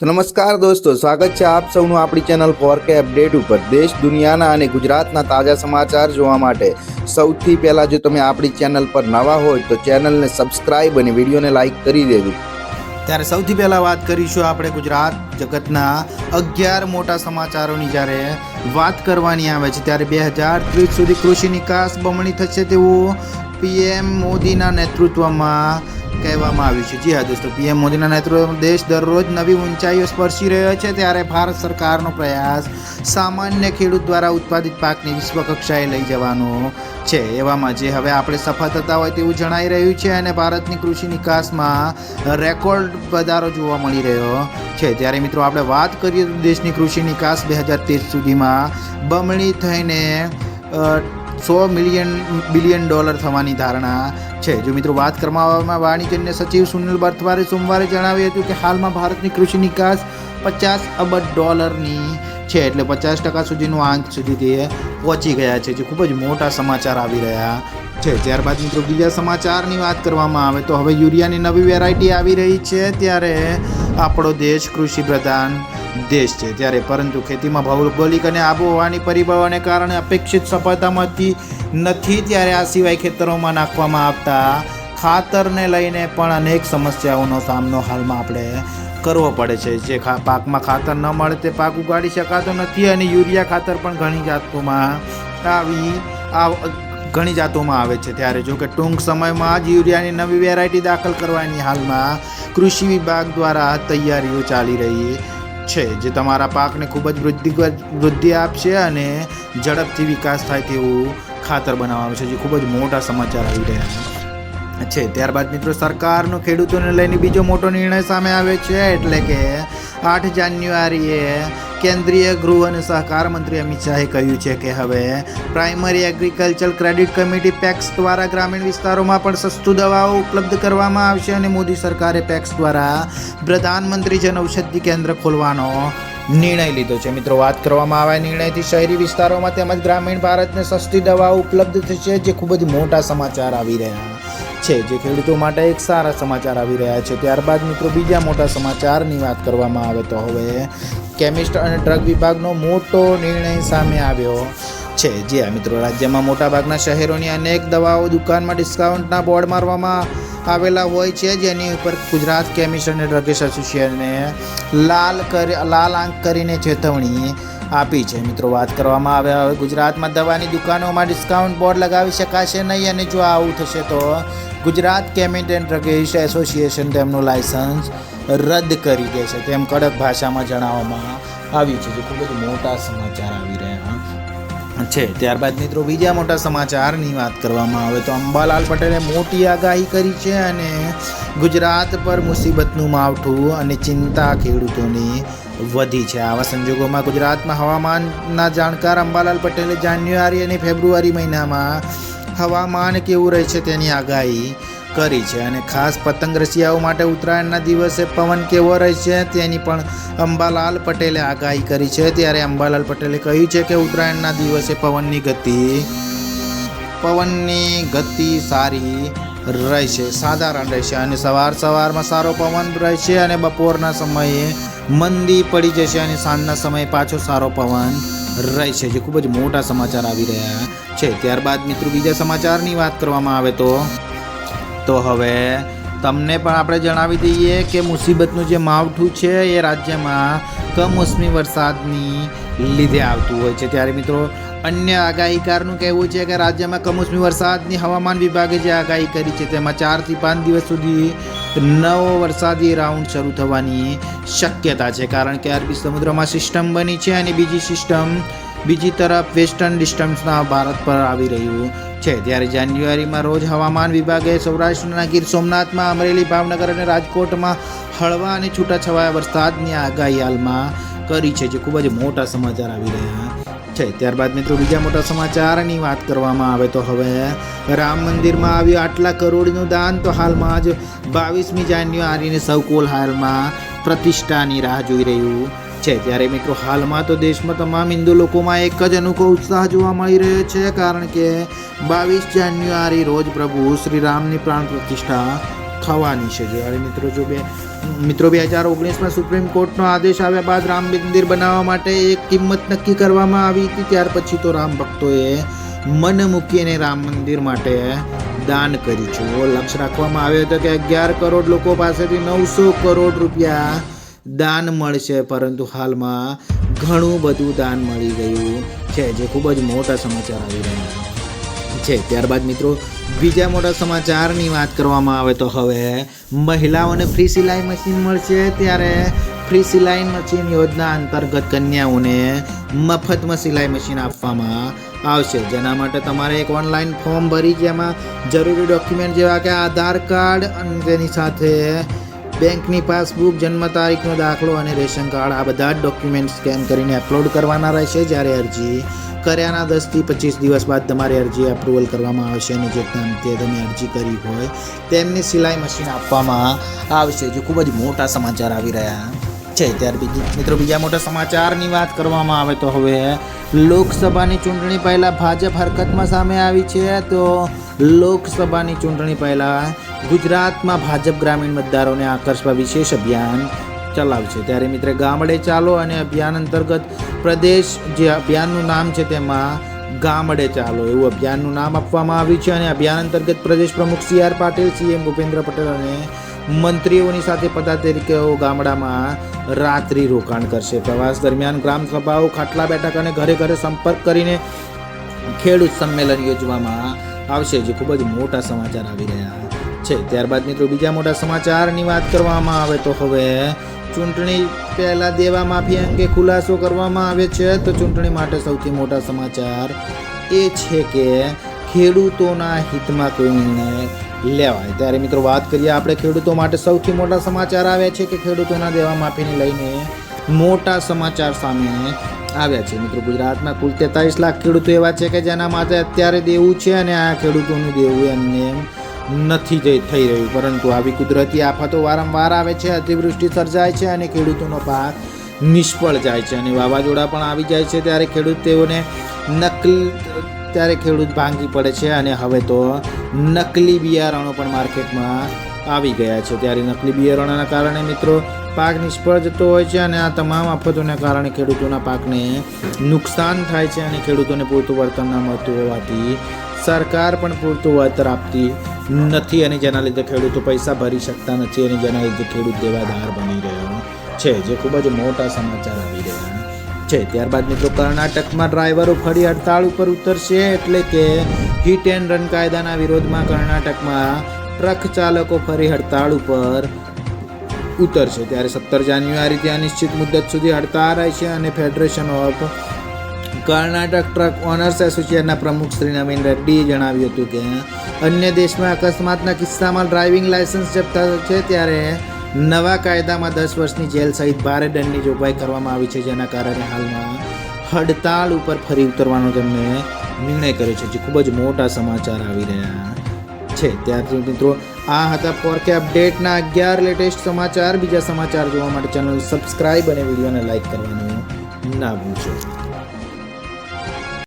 તો નમસ્કાર દોસ્તો, સ્વાગત છે આપ સૌનું આપણી ચેનલ 4K અપડેટ ઉપર। દેશ દુનિયાના અને ગુજરાતના તાજા સમાચાર જોવા માટે સૌથી પહેલા જો તમે આપણી ચેનલ પર નવા હોય તો ચેનલને સબસ્ક્રાઇબ અને વિડીયોને લાઇક કરી દેજો। ત્યારે સૌથી પહેલા વાત કરીશું આપણે ગુજરાત જગતના 11 મોટા સમાચારોની। જ્યારે વાત કરવાની આવે છે ત્યારે 2030 સુધી કૃષિ નિકાસ બમણી થશે તેવું પીએમ મોદીના નેતૃત્વમાં કહેવામાં આવ્યું છે। જી હા દોસ્તો, પીએમ મોદીના નેતૃત્વમાં દેશ દરરોજ નવી ઊંચાઈઓ સ્પર્શી રહ્યો છે। ત્યારે ભારત સરકારનો પ્રયાસ સામાન્ય ખેડૂત દ્વારા ઉત્પાદિત પાકને વિશ્વ કક્ષાએ લઈ જવાનો છે। એવામાં જે હવે આપણે સફળ થતા હોય તેવું જણાઈ રહ્યું છે અને ભારતની કૃષિ નિકાસમાં રેકોર્ડ વધારો જોવા મળી રહ્યો છે। ત્યારે મિત્રો આપણે વાત કરીએ તો દેશની કૃષિ નિકાસ 2030 સુધીમાં બમણી થઈને $100 બિલિયન થવાની ધારણા છે। જો મિત્રો વાત કરવામાં વાણિજ્ય સચિવ સુનિલ બરથવારે સોમવારે જણાવ્યું હતું કે હાલમાં ભારતની કૃષિ નિકાસ $50 અબજ છે, એટલે 50% સુધીનો આંક સુધી તે પહોંચી ગયા છે, જે ખૂબ જ મોટા સમાચાર આવી રહ્યા છે। ત્યારબાદ મિત્રો બીજા સમાચારની વાત કરવામાં આવે તો હવે યુરિયાની નવી વેરાયટી આવી રહી છે। ત્યારે આપણો દેશ કૃષિ પ્રધાન દેશ છે, ત્યારે પરંતુ ખેતીમાં ભૌગોલિક અને આબોહવાની પરિબળોને કારણે અપેક્ષિત સફળતા મળતી નથી। ત્યારે આ સિવાય ખેતરોમાં નાખવામાં આવતા ખાતરને લઈને પણ અનેક સમસ્યાઓનો સામનો હાલમાં આપણે કરવો પડે છે। જે પાકમાં ખાતર ન મળે તે પાક ઉગાડી શકાતો નથી અને યુરિયા ખાતર પણ ઘણી જાતોમાં આવે છે। ત્યારે જો કે ટૂંક સમયમાં જ યુરિયાની નવી વેરાયટી દાખલ કરવાની હાલમાં કૃષિ વિભાગ દ્વારા તૈયારીઓ ચાલી રહી છે, જે તમારા પાકને ખૂબ જ વૃદ્ધિ આપશે અને ઝડપથી વિકાસ થાય તેવું ખાતર બનાવવામાં છે, જે ખૂબ જ મોટા સમાચાર આવી રહ્યા છે। ત્યારબાદ મિત્રો સરકારનો ખેડૂતોને લઈને બીજો મોટો નિર્ણય સામે આવ્યો છે, એટલે કે 8 જાન્યુઆરીએ કેન્દ્રીય ગૃહ અને સહકાર મંત્રી અમિત શાહે કહ્યું છે કે હવે primary agriculture credit committee PACS દ્વારા ગ્રામીણ વિસ્તારોમાં પણ સસ્તું દવાઓ ઉપલબ્ધ કરવામાં આવશે અને મોદી સરકારે પેક્સ દ્વારા પ્રધાનમંત્રી જન ઔષધિ કેન્દ્ર ખોલવાનો નિર્ણય લીધો છે। મિત્રો વાત કરવામાં આવે નિર્ણયથી શહેરી વિસ્તારોમાં તેમજ ગ્રામીણ ભારતને સસ્તી દવાઓ ઉપલબ્ધ થશે, જે ખૂબ જ મોટા સમાચાર આવી રહ્યા છે, જે ખેડૂતો માટે એક સારા સમાચાર આવી રહ્યા છે। ત્યારબાદ મિત્રો બીજા મોટા સમાચારની વાત કરવામાં આવે તો હવે કેમિસ્ટ અને ડ્રગ વિભાગનો મોટો નિર્ણય સામે આવ્યો છે। જે આ મિત્રો રાજ્યમાં મોટાભાગના શહેરોની અનેક દવાઓ દુકાનમાં ડિસ્કાઉન્ટના બોર્ડ મારવામાં આવેલા હોય છે, જેની ઉપર ગુજરાત કેમિસ્ટ અને ડ્રગ એસોસિએશને લાલ આંક કરીને ચેતવણી આપી છે। મિત્રો વાત કરવામાં આવે હવે ગુજરાતમાં દવાની દુકાનોમાં ડિસ્કાઉન્ટ બોર્ડ લગાવી શકાશે નહીં અને જો આવું થશે તો Gujarat chemist and drug association તેમનું લાયસન્સ રદ કરી દેશે, તેમ કડક ભાષામાં જણાવવામાં આવ્યું છે, જે ખૂબ જ મોટા સમાચાર આવી રહ્યા છે। ત્યારબાદ મિત્રો બીજા મોટા સમાચારની વાત કરવામાં આવે તો અંબાલાલ પટેલે મોટી આગાહી કરી છે અને ગુજરાત પર મુસીબતનું માવઠું અને ચિંતા ખેડૂતોની વધી છે। આવા સંજોગોમાં ગુજરાતમાં હવામાનના જાણકાર અંબાલાલ પટેલે જાન્યુઆરી અને ફેબ્રુઆરી મહિનામાં હવામાન કેવું રહેશે તેની આગાહી કરી છે અને ખાસ પતંગ રસિયાઓ માટે ઉત્તરાયણના દિવસે પવન કેવો રહેશે તેની પણ અંબાલાલ પટેલે આગાહી કરી છે। ત્યારે અંબાલાલ પટેલે કહ્યું છે કે ઉત્તરાયણના દિવસે પવનની ગતિ સારી રહેશે, સાધારણ રહેશે અને સવારમાં સારો પવન રહેશે અને બપોરના સમયે મંદી પડી જશે અને સાંજના સમયે પાછો સારો પવન રહેશે, જે ખૂબ જ મોટા સમાચાર આવી રહ્યા છે। ત્યારબાદ મિત્રો બીજા સમાચારની વાત કરવામાં આવે તો હવે તમને પણ આપણે જણાવી દઈએ કે મુસીબતનું જે માવઠું છે એ રાજ્યમાં કમોસમી વરસાદની લીધે આવતું હોય છે। ત્યારે મિત્રો અન્ય આગાહીકારનું કહેવું છે કે રાજ્યમાં કમોસમી વરસાદની હવામાન વિભાગે જે આગાહી કરી છે તેમાં 4 થી 5 દિવસ સુધી નવો વરસાદી રાઉન્ડ શરૂ થવાની શક્યતા છે, કારણ કે અરબી સમુદ્રમાં સિસ્ટમ બની છે અને બીજી તરફ વેસ્ટર્ન ડિસ્ટર્બન્સના ભારત પર આવી રહ્યું છે। ત્યારે જાન્યુઆરીમાં રોજ હવામાન વિભાગે સૌરાષ્ટ્રના ગીર સોમનાથમાં, અમરેલી, ભાવનગર અને રાજકોટમાં હળવા અને છૂટાછવાયા વરસાદની આગાહી હાલમાં કરી છે, જે ખૂબ જ મોટા સમાચાર આવી રહ્યા છે। ત્યારબાદ મિત્રો બીજા મોટા સમાચારની વાત કરવામાં આવે તો હવે રામ મંદિરમાં આવ્યું આટલા કરોડનું દાન, તો હાલમાં જ 22મી જાન્યુઆરીને સૌ કોલ હાલમાં પ્રતિષ્ઠાની રાહ જોઈ રહ્યું છે। ત્યારે મિત્રો હાલમાં તો દેશમાં તમામ હિન્દુ લોકોમાં એક જ અનોખો ઉત્સાહ જોવા મળી રહ્યો છે, કારણ કે 22 જાન્યુઆરી રોજ પ્રભુ શ્રી રામની પ્રાણ પ્રતિષ્ઠા થવાની છે। જ્યારે મિત્રો જો મિત્રો 2019માં સુપ્રીમ કોર્ટનો આદેશ આવ્યા બાદ રામ મંદિર બનાવવા માટે એક કિંમત નક્કી કરવામાં આવી હતી. ત્યાર પછી તો રામ ભક્તોએ મન મૂકીને રામ મંદિર માટે દાન કર્યું છે. લક્ષ્ય રાખવામાં આવ્યો હતો કે 11 કરોડ લોકો પાસેથી 900 કરોડ રૂપિયા દાન મળશે, પરંતુ હાલમાં ઘણું બધું દાન મળી ગયું છે, જે ખૂબ જ મોટા સમાચાર આવી રહ્યા છે. ત્યારબાદ મિત્રો બીજા મોટા સમાચારની વાત કરવામાં આવે તો હવે મહિલાઓને ફ્રી સિલાઈ મશીન મળશે. ત્યારે ફ્રી સિલાઈ મશીન યોજના અંતર્ગત કન્યાઓને મફતમાં સિલાઈ મશીન આપવામાં આવશે, જેના માટે તમારે એક ઓનલાઈન ફોર્મ ભરી જેમાં જરૂરી ડોક્યુમેન્ટ જેવા કે આધાર કાર્ડ અને તેની સાથે બેંકની પાસબુક, જન્મ તારીખનો દાખલો અને રેશન કાર્ડ, આ બધા જ ડોક્યુમેન્ટ સ્કેન કરીને અપલોડ કરવાના રહેશે. જ્યારે અરજી કર્યાના 10 થી 25 દિવસ બાદ તમારી અરજી અપ્રુવલ કરવામાં આવશે અને જે તમે અરજી કરી હોય તેમની સિલાઈ મશીન આપવામાં આવશે, જે ખૂબ જ મોટા સમાચાર આવી રહ્યા છે. ત્યાર મિત્રો બીજા મોટા સમાચારની વાત કરવામાં આવે તો હવે લોકસભાની ચૂંટણી પહેલાં ભાજપ હરકતમાં સામે આવી છે. તો લોકસભાની ચૂંટણી પહેલાં ગુજરાતમાં ભાજપ ગ્રામીણ મતદારોને આકર્ષવા વિશેષ અભિયાન ચલાવશે. ત્યારે મિત્ર ગામડે ચાલો અને અભિયાન અંતર્ગત પ્રદેશ જે અભિયાનનું નામ છે તેમાં ગામડે ચાલો એવું અભિયાનનું નામ આપવામાં આવ્યું છે. અને અભિયાન અંતર્ગત પ્રદેશ પ્રમુખ CR પાટીલ, CM ભૂપેન્દ્ર પટેલ અને મંત્રીઓની સાથે પદાધિકારીઓ ગામડામાં રાત્રિ રોકાણ કરશે. પ્રવાસ દરમિયાન ગ્રામ સભાઓ, ખાટલા બેઠક અને ઘરે ઘરે સંપર્ક કરીને ખેડૂત સંમેલન યોજવામાં આવશે, જે ખૂબ જ મોટા સમાચાર આવી રહ્યા છે. ત્યારબાદ મિત્રો બીજા મોટા સમાચારની વાત કરવામાં આવે તો હવે ચૂંટણી પહેલા દેવા માફી અંગે ખુલાસો કરવામાં આવે છે. તો ચૂંટણી માટે સૌથી મોટા સમાચાર એ છે કે ખેડૂતોના હિતમાં કોઈ નિર્ણય લેવાય. ત્યારે મિત્રો વાત કરીએ આપણે ખેડૂતો માટે સૌથી મોટા સમાચાર આવ્યા છે કે ખેડૂતોના દેવા માફીને લઈને મોટા સમાચાર સામે આવ્યા છે. મિત્રો ગુજરાતમાં કુલ 43 લાખ ખેડૂતો એવા છે કે જેના માટે અત્યારે દેવું છે અને આ ખેડૂતોનું દેવું એમને નથી થઈ રહ્યું, પરંતુ આવી કુદરતી આફતો વારંવાર આવે છે, અતિવૃષ્ટિ સર્જાય છે અને ખેડૂતોનો પાક નિષ્ફળ જાય છે અને વાવાઝોડા પણ આવી જાય છે. ત્યારે ખેડૂત ભાંગી પડે છે અને હવે તો નકલી બિયારણો પણ માર્કેટમાં આવી ગયા છે. ત્યારે નકલી બિયારણોના કારણે મિત્રો પાક નિષ્ફળ જતો હોય છે અને આ તમામ આફતોના કારણે ખેડૂતોના પાકને નુકસાન થાય છે અને ખેડૂતોને પૂરતું વળતર ન મળતું હોવાથી સરકાર પણ પૂરતું વળતર આપતી નથી અને જેના લીધે ખેડૂતો પૈસા ભરી શકતા નથી અને જેના લીધે ખેડૂત દેવાદાર બની રહ્યો છે, જે ખૂબ જ મોટા સમાચાર આવી રહ્યા છે. ત્યારબાદ મિત્રો કર્ણાટકમાં ડ્રાઈવરો ફરી હડતાળ ઉપર ઉતરશે, એટલે કે હિટ એન્ડ રન કાયદાના વિરોધમાં કર્ણાટકમાં ટ્રક ચાલકો ફરી હડતાળ ઉપર ઉતરશે. ત્યારે 17 જાન્યુઆરીથી અનિશ્ચિત મુદત સુધી હડતાળ રહેશે અને federation of Karnataka truck owners એસોસિએશનના પ્રમુખ શ્રી નવીન રેડ્ડીએ જણાવ્યું હતું કે અન્ય દેશમાં અકસ્માતના કિસ્સામાં ડ્રાઇવિંગ લાયસન્સ જપ્ત છે. ત્યારે નવા કાયદામાં 10 વર્ષની જેલ સહિત ભારે દંડની જોગવાઈ કરવામાં આવી છે, જેના કારણે હાલમાં હડતાળ ઉપર ફરી ઉતરવાનો તેમણે નિર્ણય કર્યો છે, જે ખૂબ જ મોટા સમાચાર આવી રહ્યા છે. ત્યારથી મિત્રો આ હતા 4K અપડેટના 11 લેટેસ્ટ સમાચાર. બીજા સમાચાર જોવા માટે ચેનલ સબસ્ક્રાઇબ અને વિડીયોને લાઇક કરવાનું ના ભૂલશો.